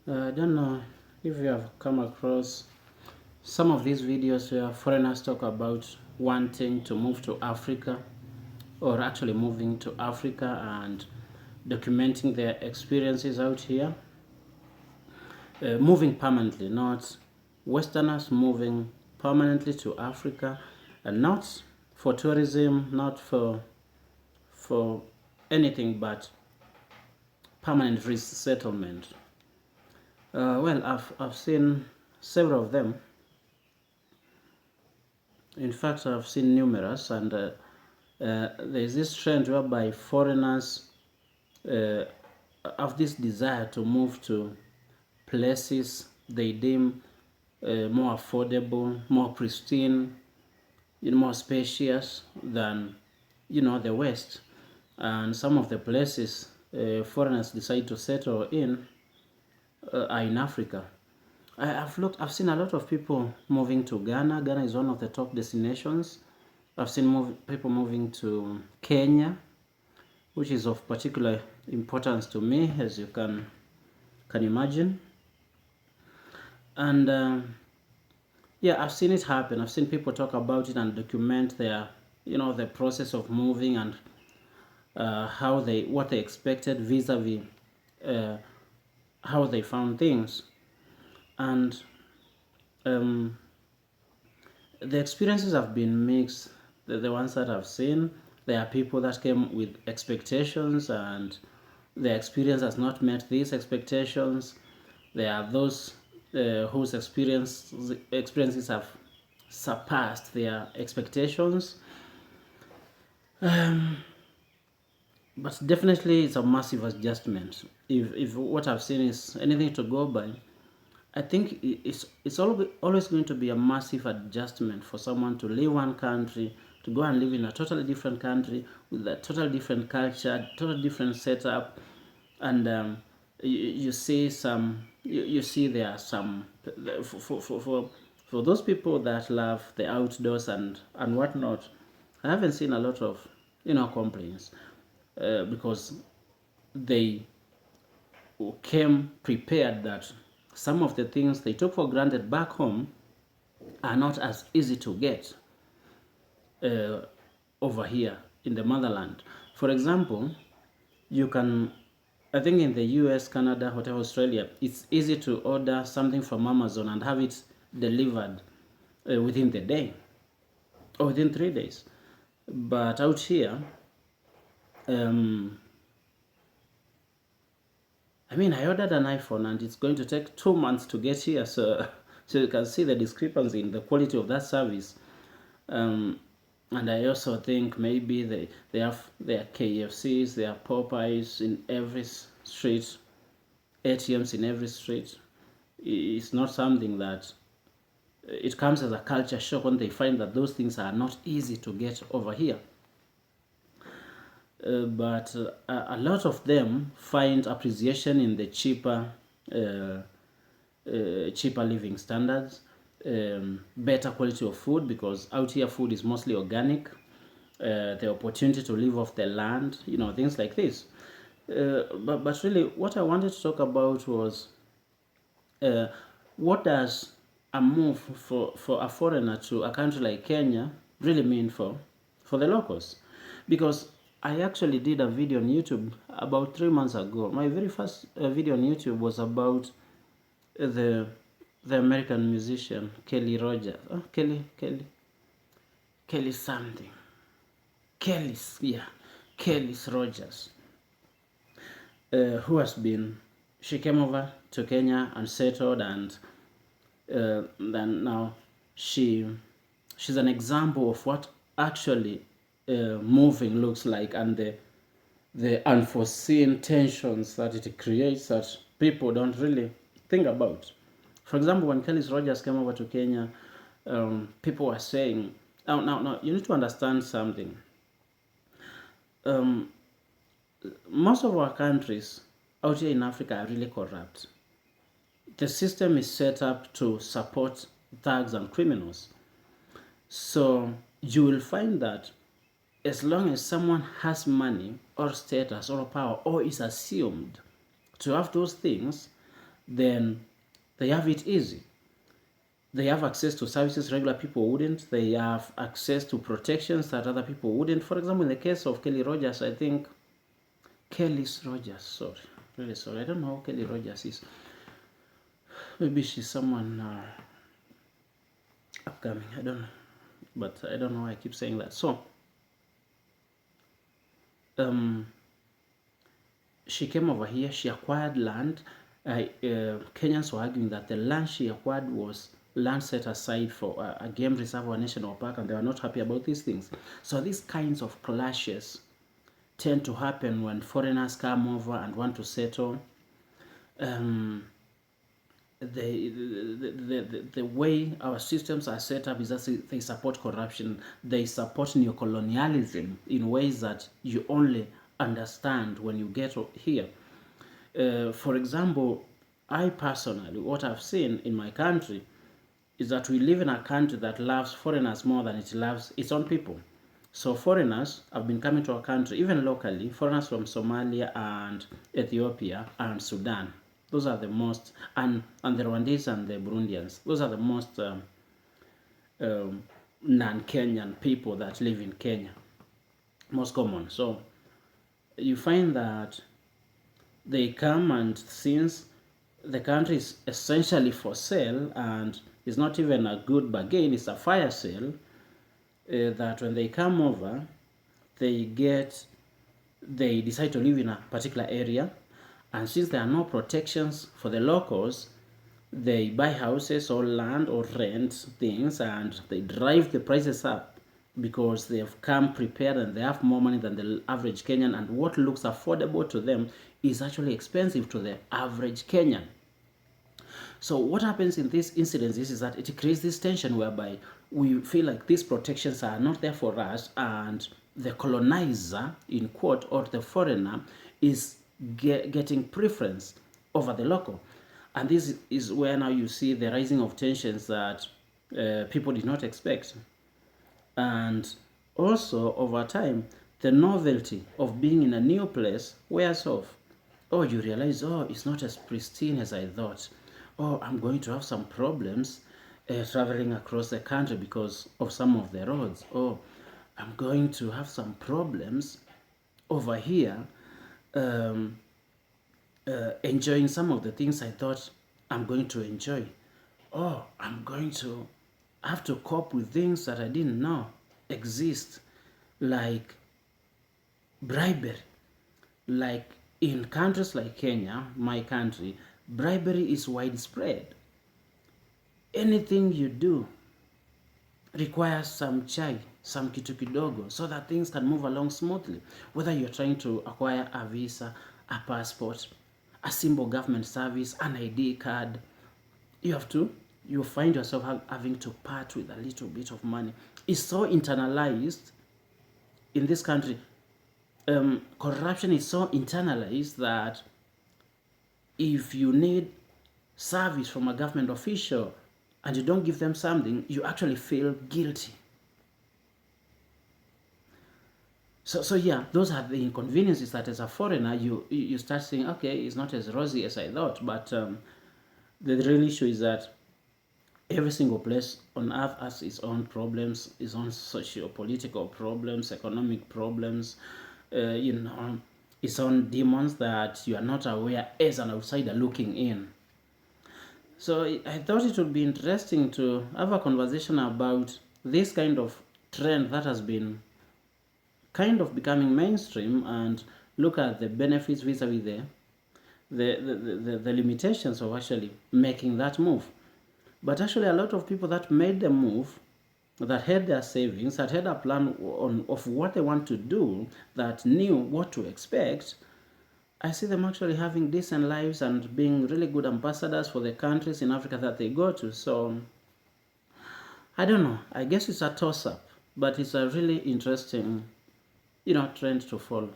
I don't know if you have come across some of these videos where foreigners talk about wanting to move to Africa or actually moving to Africa and documenting their experiences out here, moving permanently, not Westerners moving permanently to Africa, and not for tourism, not for anything but permanent resettlement. Well, I've seen several of them. In fact, I've seen numerous, and there's this trend whereby foreigners uh, have this desire to move to places they deem more affordable, more pristine, more spacious than the West. And some of the places foreigners decide to settle in are in Africa. I've seen a lot of people moving to Ghana. Ghana is one of the top destinations. I've seen people moving to Kenya, which is of particular importance to me, as you can imagine. And yeah, I've seen it happen. I've seen people talk about it and document the process of moving and what they expected vis-a-vis uh, how they found things. And um, the experiences have been mixed. The ones that I've seen, there are people that came with expectations and their experience has not met these expectations. There are those whose experiences have surpassed their expectations. But definitely, it's a massive adjustment. If what I've seen is anything to go by, I think it's always going to be a massive adjustment for someone to leave one country to go and live in a totally different country with a totally different culture, totally different setup, and you see you see there are some for those people that love the outdoors and whatnot. I haven't seen a lot of complaints because they came prepared that some of the things they took for granted back home are not as easy to get uh, over here in the motherland. For example, you can, I think in the US, Canada, whatever, Australia, it's easy to order something from Amazon and have it delivered within the day or within 3 days. But out here, um, I ordered an iPhone and it's going to take 2 months to get here. So you can see the discrepancy in the quality of that service. Um, and I also think maybe they have their KFCs, their Popeyes in every street, ATMs in every street. It's not something that it comes as a culture shock when they find that those things are not easy to get over here. But a lot of them find appreciation in the cheaper living standards, better quality of food because out here food is mostly organic, the opportunity to live off the land, things like this. But really, what I wanted to talk about was uh, what does a move for a foreigner to a country like Kenya really mean for the locals? Because I actually did a video on YouTube about 3 months ago. My very first video on YouTube was about the the American musician Kelly Rogers. Oh, Kelly something. Kelly's, yeah, Kelly's Rogers, who has been, she came over to Kenya and settled, and then now she's an example of what actually moving looks like and the unforeseen tensions that it creates that people don't really think about. For example, when Kelly Rogers came over to Kenya, people were saying, now, you need to understand something. Um, Most of our countries out here in Africa are really corrupt. The system is set up to support thugs and criminals. So you will find that as long as someone has money or status or power or is assumed to have those things, then they have it easy. They have access to services regular people wouldn't. They have access to protections that other people wouldn't. For example, in the case of Kelly Rogers, I think Kelly's Rogers, sorry, really sorry, I don't know who Kelly Rogers is. Maybe she's someone upcoming, I don't know. But I don't know why I keep saying that. So, she came over here, she acquired land. Kenyans were arguing that the land she acquired was land set aside for a game reserve or a national park, and they were not happy about these things. So these kinds of clashes tend to happen when foreigners come over and want to settle. The way our systems are set up is that they support corruption. They support neocolonialism in ways that you only understand when you get here. For example, I personally, what I've seen in my country is that we live in a country that loves foreigners more than it loves its own people. So foreigners have been coming to our country, even locally, foreigners from Somalia and Ethiopia and Sudan. Those are the most, and the Rwandese and the Burundians. Those are the most non-Kenyan people that live in Kenya, most common. So you find that they come, and since the country is essentially for sale and is not even a good bargain, it's a fire sale, that when they come over, they decide to live in a particular area, and since there are no protections for the locals, they buy houses or land or rent things, and they drive the prices up because they have come prepared and they have more money than the average Kenyan, and what looks affordable to them is actually expensive to the average Kenyan. So what happens in these incidents is that it creates this tension whereby we feel like these protections are not there for us, and the colonizer, in quote, or the foreigner is getting preference over the local. And this is where now you see the rising of tensions that people did not expect. And also, over time, the novelty of being in a new place wears off. Oh, you realize, oh, it's not as pristine as I thought. Oh, I'm going to have some problems traveling across the country because of some of the roads. Oh, I'm going to have some problems over here enjoying some of the things I thought I'm going to enjoy. Oh, I'm going to have to cope with things that I didn't know exist, like bribery. Like in countries like Kenya, my country, bribery is widespread. Anything you do requires some chai, some kitu kidogo, so that things can move along smoothly. Whether you're trying to acquire a visa, a passport, a simple government service, an ID card, you find yourself having to part with a little bit of money. It's so internalized in this country. Corruption is so internalized that if you need service from a government official and you don't give them something, you actually feel guilty. So yeah, those are the inconveniences that as a foreigner you start saying, okay, it's not as rosy as I thought. But the real issue is that every single place on earth has its own problems, its own socio-political problems, economic problems, its own demons that you are not aware as an outsider looking in. So I thought it would be interesting to have a conversation about this kind of trend that has been kind of becoming mainstream, and look at the benefits vis-a-vis the limitations of actually making that move. But actually a lot of people that made the move, that had their savings, that had a plan of what they want to do, that knew what to expect, I see them actually having decent lives and being really good ambassadors for the countries in Africa that they go to. So I don't know. I guess it's a toss-up, but it's a really interesting, trend to follow.